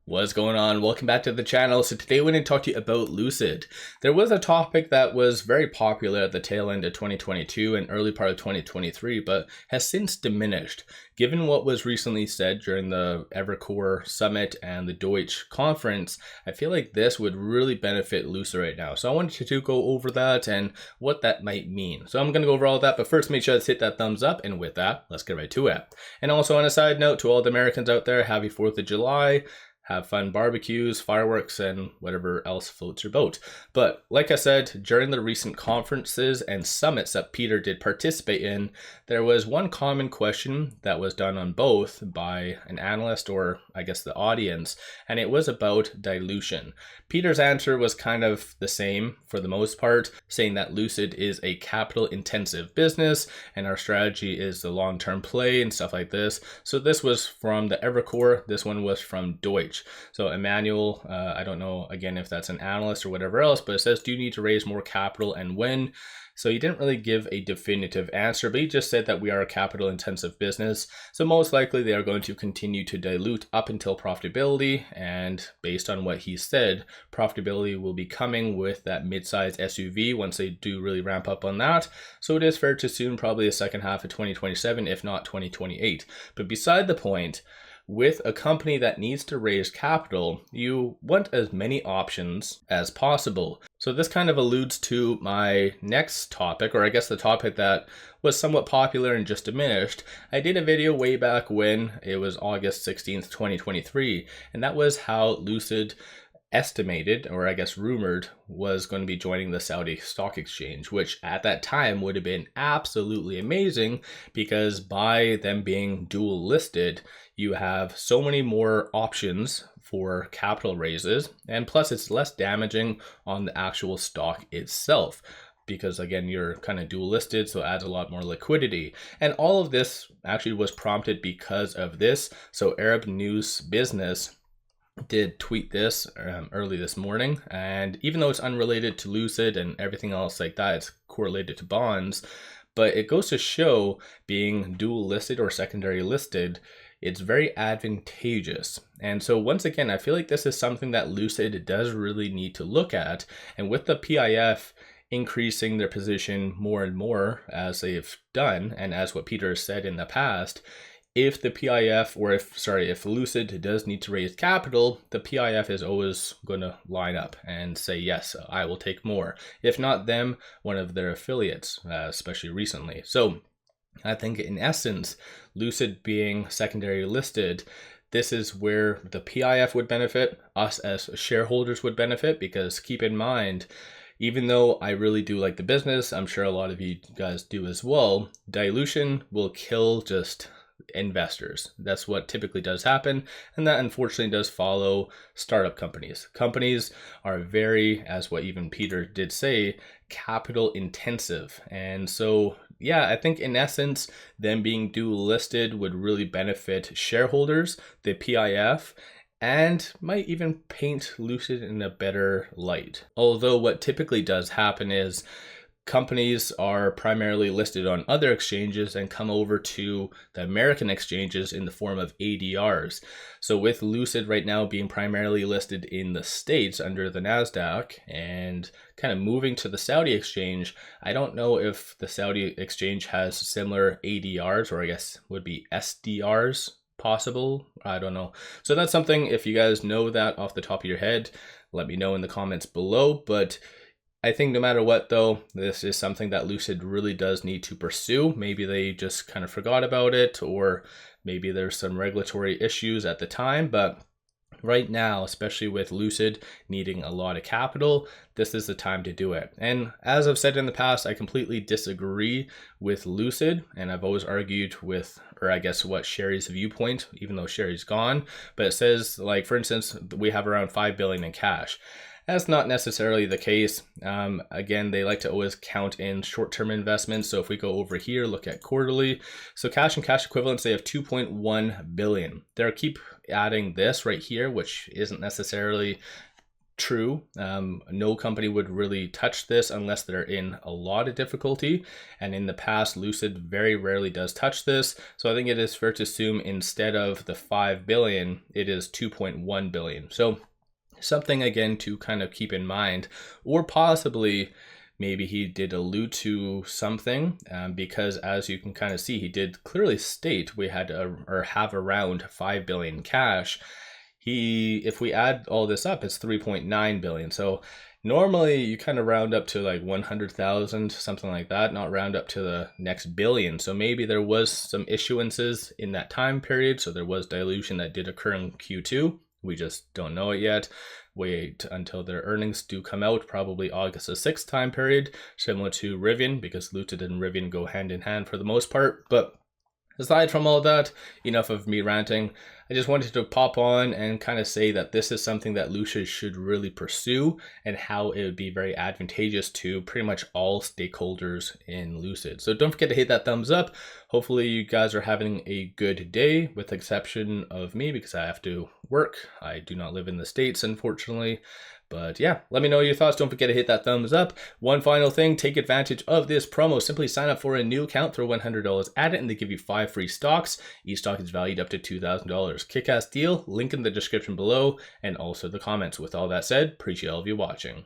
What's going on? Welcome back to the channel. So today we're going to talk to you about Lucid. There was a topic that was very popular at the tail end of 2022 and early part of 2023, but has since diminished. Given what was recently said during the 𝗪𝗧𝗡𝗡𝗘𝗖𝗧 Summit and the Deutsch conference, I feel like this would really benefit Lucid right now. So I wanted to go over that and what that might mean. So I'm going to go over all of that, but first make sure to hit that thumbs up. And with that, let's get right to it. And also on a side note to all the Americans out there, happy 4th of July. Have fun barbecues, fireworks, and whatever else floats your boat. But like I said, during the recent conferences and summits that Peter did participate in, there was one common question that was done on both by an analyst or I guess the audience, and it was about dilution. Peter's answer was kind of the same for the most part, saying that Lucid is a capital intensive business and our strategy is the long-term play and stuff like this. So this was from the 𝗪𝗧𝗡𝗡𝗘𝗖𝗧, this one was from Deutsch. So Emmanuel, I don't know again if that's an analyst or whatever else, but it says, do you need to raise more capital and when? So he didn't really give a definitive answer, but he just said that we are a capital intensive business. So most likely they are going to continue to dilute up until profitability. And based on what he said, profitability will be coming with that mid-size SUV once they do really ramp up on that. So it is fair to assume probably the second half of 2027, if not 2028. But beside the point, with a company that needs to raise capital, you want as many options as possible. So this kind of alludes to my next topic, or I guess the topic that was somewhat popular and just diminished. I did a video way back when it was August 16th, 2023, and that was how Lucid estimated, or I guess rumored, was going to be joining the Saudi stock exchange, which at that time would have been absolutely amazing because by them being dual listed, you have so many more options for capital raises, and plus it's less damaging on the actual stock itself because again, you're kind of dual listed, so it adds a lot more liquidity. And all of this actually was prompted because of this. So Arab News Business did tweet this early this morning, and even though it's unrelated to Lucid and everything else like that, it's correlated to bonds, but it goes to show being dual listed or secondary listed, it's very advantageous. And so once again, I feel like this is something that Lucid does really need to look at, and with the PIF increasing their position more and more as they've done, and as what Peter has said in the past, if the PIF, or if Lucid does need to raise capital, the PIF is always going to line up and say, yes, I will take more. If not them, one of their affiliates, especially recently. So I think in essence, Lucid being secondary listed, this is where the PIF would benefit, us as shareholders would benefit, because keep in mind, even though I really do like the business, I'm sure a lot of you guys do as well, dilution will kill just investors. That's what typically does happen, and that unfortunately does follow startup companies. Companies are very, as what even Peter did say, capital intensive. And so yeah, I think in essence, them being dual listed would really benefit shareholders, the PIF, and might even paint Lucid in a better light. Although what typically does happen is companies are primarily listed on other exchanges and come over to the American exchanges in the form of ADRs. So with Lucid right now being primarily listed in the States under the NASDAQ and kind of moving to the Saudi exchange, I don't know if the Saudi exchange has similar ADRs, or I guess would be SDRs possible. I don't know. So that's something, if you guys know that off the top of your head, let me know in the comments below. But I think no matter what though, this is something that Lucid really does need to pursue. Maybe they just kind of forgot about it, or maybe there's some regulatory issues at the time, but right now, especially with Lucid needing a lot of capital, this is the time to do it. And as I've said in the past, I completely disagree with Lucid, and I've always argued with, or I guess what Sherry's viewpoint, even though Sherry's gone, but it says, like, for instance, we have around $5 billion in cash. That's not necessarily the case. Again, they like to always count in short-term investments. So if we go over here, look at quarterly. So cash and cash equivalents, they have 2.1 billion. They'll keep adding this right here, which isn't necessarily true. No company would really touch this unless they're in a lot of difficulty. And in the past, Lucid very rarely does touch this. So I think it is fair to assume instead of the 5 billion, it is 2.1 billion. So something again to kind of keep in mind, or possibly maybe he did allude to something, because as you can kind of see, he did clearly state we had or have around 5 billion cash. If we add all this up, it's 3.9 billion. So normally you kind of round up to like 100,000, something like that, not round up to the next billion. So maybe there was some issuances in that time period. So there was dilution that did occur in Q2. We just don't know it yet. Wait until their earnings do come out, probably August the 6th time period, similar to Rivian, because Lucid and Rivian go hand in hand for the most part. But aside from all that, enough of me ranting. I just wanted to pop on and kind of say that this is something that Lucid should really pursue, and how it would be very advantageous to pretty much all stakeholders in Lucid. So don't forget to hit that thumbs up. Hopefully you guys are having a good day, with the exception of me because I have to work. I do not live in the States, unfortunately. But yeah, let me know your thoughts. Don't forget to hit that thumbs up. One final thing, take advantage of this promo. Simply sign up for a new account, throw $100 at it, and they give you 5 free stocks. Each stock is valued up to $2,000. Kick-ass deal, link in the description below, and also the comments. With all that said, appreciate all of you watching.